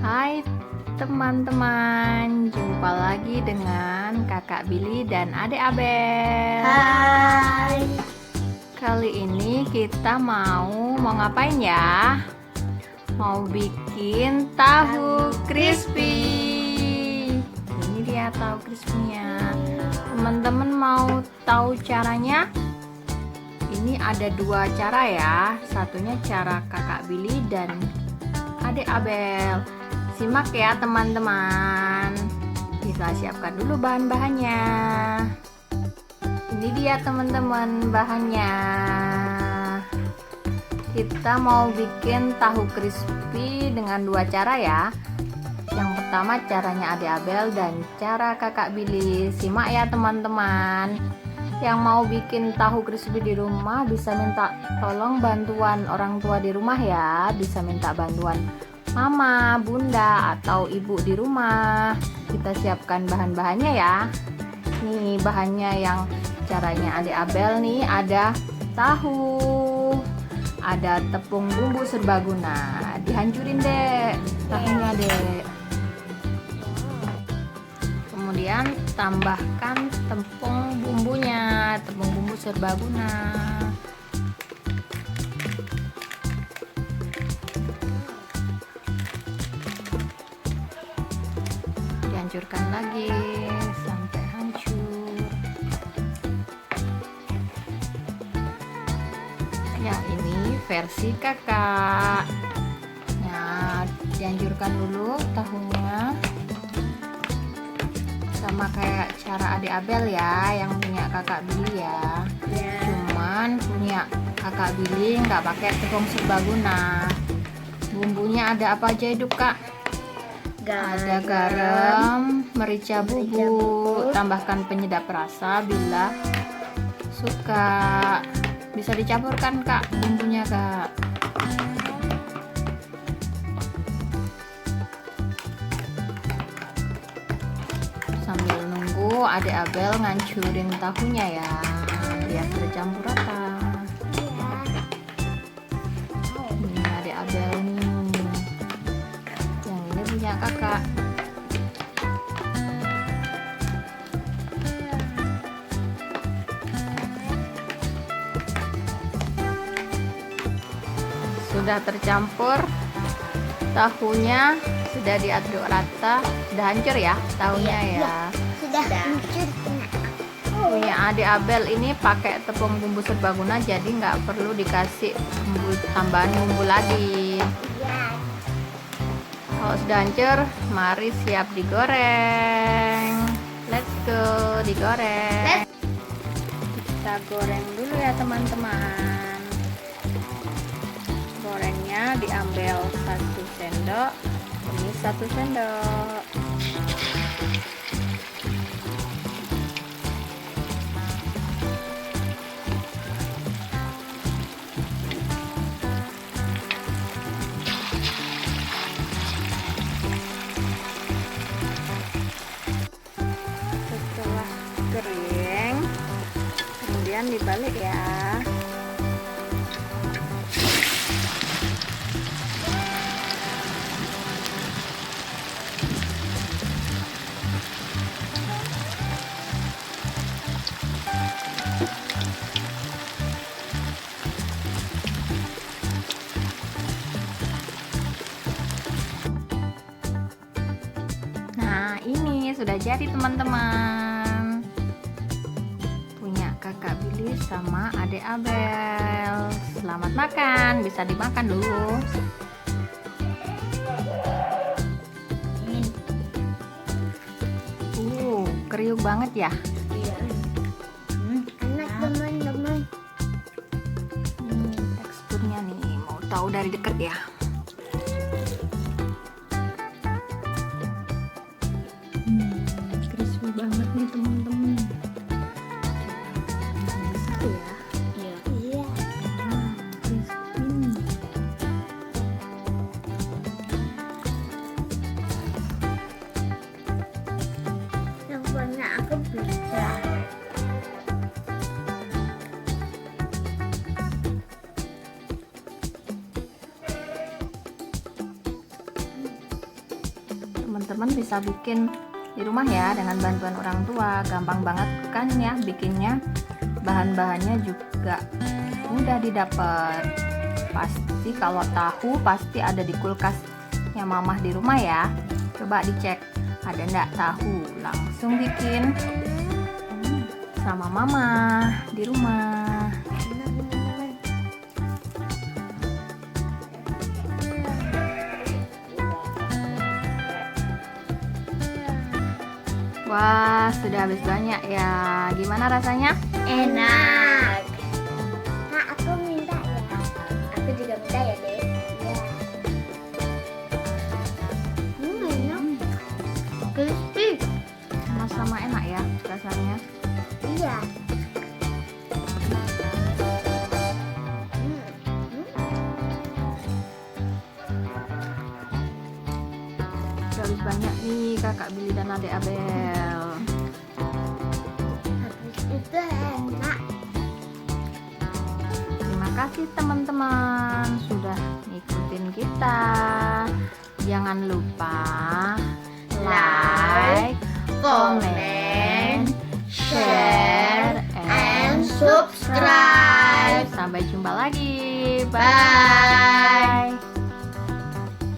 Hai teman-teman, jumpa lagi dengan kakak Billy dan adik Abel. Hai. Kali ini kita mau ngapain ya? Mau bikin tahu crispy. Ini dia tahu crispy-nya. Teman-teman mau tahu caranya? Ini ada dua cara ya. Satunya cara kakak Billy dan adik Abel. Simak ya teman-teman. Kita siapkan dulu bahan-bahannya. Ini dia teman-teman bahannya. Kita mau bikin tahu crispy dengan dua cara ya. Yang pertama caranya adik Abel dan cara kakak Billy. Simak ya teman-teman. Yang mau bikin tahu crispy di rumah bisa minta tolong bantuan orang tua di rumah ya. Bisa minta bantuan mama, bunda, atau ibu di rumah. Kita siapkan bahan-bahannya ya. Nih bahannya yang caranya adik Abel nih, ada tahu, ada tepung bumbu serbaguna. Dihancurin dek tahunya dek. Kemudian tambahkan tepung bumbunya, tepung bumbu serbaguna. Hancurkan lagi sampai hancur. Yang ini versi kakak. Nah, dihancurkan dulu tahunya. Sama kayak cara adik Abel ya, yang punya kakak Billy ya. Cuman punya kakak Billy nggak pakai tepung serbaguna. Bumbunya ada apa aja itu kak? Ada garam, merica bubuk, tambahkan penyedap rasa bila suka. Bisa dicampurkan kak bumbunya kak. Sambil nunggu adik Abel ngancurin tahunya ya, biar tercampur rata. Ini adik Abel nih. Punya kakak. Sudah tercampur tahunya, sudah diaduk rata, sudah hancur ya tahunya ya. Sudah hancur. Punya adik Abel ini pakai tepung bumbu serbaguna, jadi nggak perlu dikasih tambahan bumbu lagi. Kalau sudah hancur, mari siap digoreng. Let's go, digoreng. Kita goreng dulu ya teman-teman. Gorengnya diambil 1 sendok, ini 1 sendok. Kering, kemudian dibalik ya. Nah ini sudah jadi teman-teman, punya kakak Billy sama adik Abel. Selamat makan, bisa dimakan dulu. Kriuk banget ya. Enak teman-teman. Teksturnya nih, mau tahu dari dekat ya. Crispy banget nih teman-teman. Satu ya. Iya. Crispy. Yang warna aku bisa. teman-teman bisa bikin di rumah ya dengan bantuan orang tua. Gampang banget kan ya bikinnya. Bahan-bahannya juga mudah didapat. Pasti kalau tahu pasti ada di kulkasnya mamah di rumah ya. Coba dicek ada enggak tahu, langsung bikin sama mama di rumah. Wah, sudah habis banyak ya. Gimana rasanya? Enak. Kak, aku minta ya. Aku juga minta ya, Dek. Ya. Enak. Crispy. Sama-sama enak ya rasanya. Iya. Sudah habis banyak nih kakak Billy dan adik Abel. Habis itu enak. Terima kasih teman-teman sudah ngikutin kita. Jangan lupa like, comment, share, and subscribe. Sampai jumpa lagi. Bye.